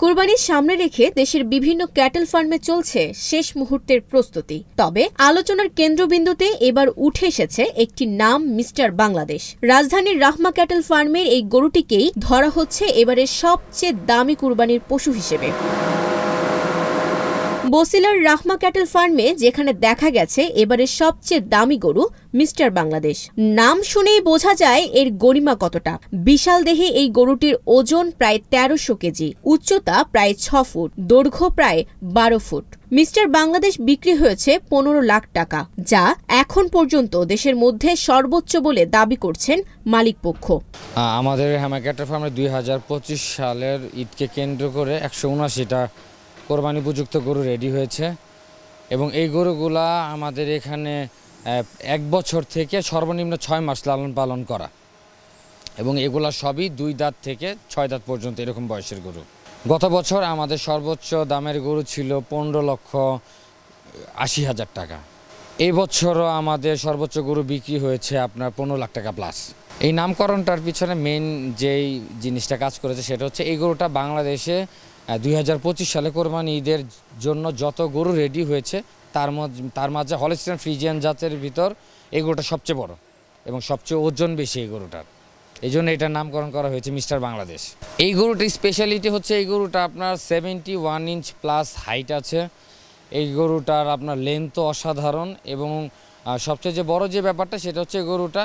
কুরবানির সামনে রেখে দেশের বিভিন্ন ক্যাটেল ফার্মে চলছে শেষ মুহূর্তের প্রস্তুতি। তবে আলোচনার কেন্দ্রবিন্দুতে এবার উঠে এসেছে একটি নাম, মিস্টার বাংলাদেশ। রাজধানীর রাহমা ক্যাটেল ফার্মের এই গরুটিকেই ধরা হচ্ছে এবারের সবচেয়ে দামি কুরবানির পশু হিসেবে। বসিলার রাহমা ক্যাটেল ফার্মে যেখানে দেখা গেছে এবারের সবচেয়ে দামি গরু মিস্টার বাংলাদেশ। নাম শুনেই বোঝা যায় এর গরিমা কতটা। বিশাল দেহে এই গরুটির ওজন প্রায় ১৩০০ কেজি, উচ্চতা প্রায় ৬ ফুট, দৈর্ঘ্য প্রায় ১২ ফুট। মিস্টার বাংলাদেশ বিক্রি হয়েছে ১৫ লাখ টাকা, যা এখন পর্যন্ত দেশের মধ্যে সর্বোচ্চ বলে দাবি করছেন মালিকপক্ষ। আমাদের রাহমা ক্যাটেল ফার্মে ২০২৫ সালের ঈদকে কেন্দ্র করে ১৭৯টা কোরবানি উপযুক্ত গরু রেডি হয়েছে এবং এই গরুগুলা আমাদের এখানে ১ বছর থেকে সর্বনিম্ন ৬ মাস লালন পালন করা এবং এগুলা সবই ২ দাঁত থেকে ৬ দাঁত পর্যন্ত এরকম বয়সের গরু। গত বছর আমাদের সর্বোচ্চ দামের গরু ছিল ১৫,৮০,০০০ টাকা। এই বছরও আমাদের সর্বোচ্চ গরু বিক্রি হয়েছে আপনার ১৫ লাখ টাকা প্লাস। এই নামকরণটার পিছনে মেইন যেই জিনিসটা কাজ করেছে সেটা হচ্ছে এই গরুটা বাংলাদেশে ২০২৫ সালে কোরবানি ঈদের জন্য যত গরু রেডি হয়েছে তার মাঝে হলস্টাইন ফ্রিজিয়ান জাতের ভিতর এই গরুটা সবচেয়ে বড় এবং সবচেয়ে ওজন বেশি এই গরুটার। এই জন্য এটার নামকরণ করা হয়েছে মিস্টার বাংলাদেশ। এই গরুটার স্পেশালিটি হচ্ছে এই গরুটা আপনার ৭১ ইঞ্চ প্লাস হাইট আছে। এই গরুটার আপনার লেন্থও অসাধারণ এবং সবচেয়ে যে বড় যে ব্যাপারটা সেটা হচ্ছে গরুটা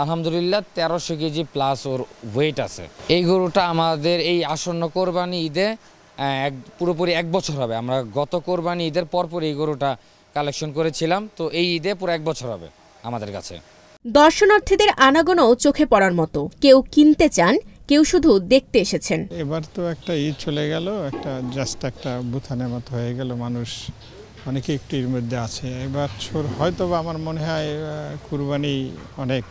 আলহামদুলিল্লাহ ১৩০০ কেজি প্লাস ওর ওয়েট আছে। এই গরুটা আমাদের এই আসন্ন কোরবানি ঈদে পুরোপুরি ১ বছর হবে। আমরা গত কোরবানি ঈদের পরপর এই গরুটা কালেকশন করেছিলাম, তো এই ঈদে পুরো 1 বছর হবে আমাদের কাছে। দর্শনার্থীদের আনাগোনাও চোখে পড়ার মতো। কেউ কিনতে চান, কেউ শুধু দেখতে এসেছেন। এবার তো একটা ঈদ চলে গেল, একটা বুথানের মতো হয়ে গেল, মানুষ অনেকে একটু এর মধ্যে আছে। এবার হয়তো আমার মনে হয় কুরবানি অনেক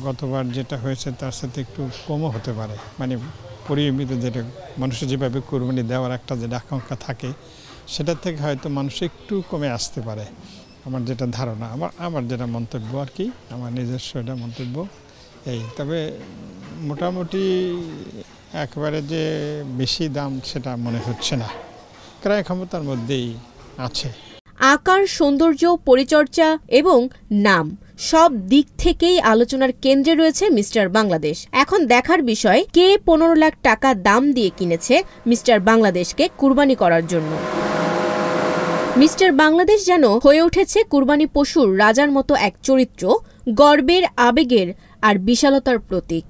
গতবার যেটা হয়েছে তার সাথে একটু কমও হতে পারে। মানে পরিমিত যেটা মানুষের যেভাবে কুরবানি দেওয়ার একটা যেটা আকাঙ্ক্ষা থাকে সেটার থেকে হয়তো মানুষ একটু কমে আসতে পারে, আমার যেটা ধারণা, আমার যেটা মন্তব্য আর কি, আমার নিজস্ব এটা মন্তব্য এই। তবে মোটামুটি একেবারে যে বেশি দাম সেটা মনে হচ্ছে না, ক্রয় ক্ষমতার মধ্যেই আছে। আকার, সৌন্দর্য, পরিচর্যা এবং নাম সব দিক থেকেই আলোচনার কেন্দ্রে রয়েছে মিস্টার বাংলাদেশ। এখন দেখার বিষয় কে ১৫ লাখ টাকা দাম দিয়ে কিনেছে মিস্টার বাংলাদেশকে কুরবানি করার জন্য। মিস্টার বাংলাদেশ যেন হয়ে উঠেছে কুরবানি পশুর রাজার মতো এক চরিত্র, গর্বের, আবেগের আর বিশালতার প্রতীক।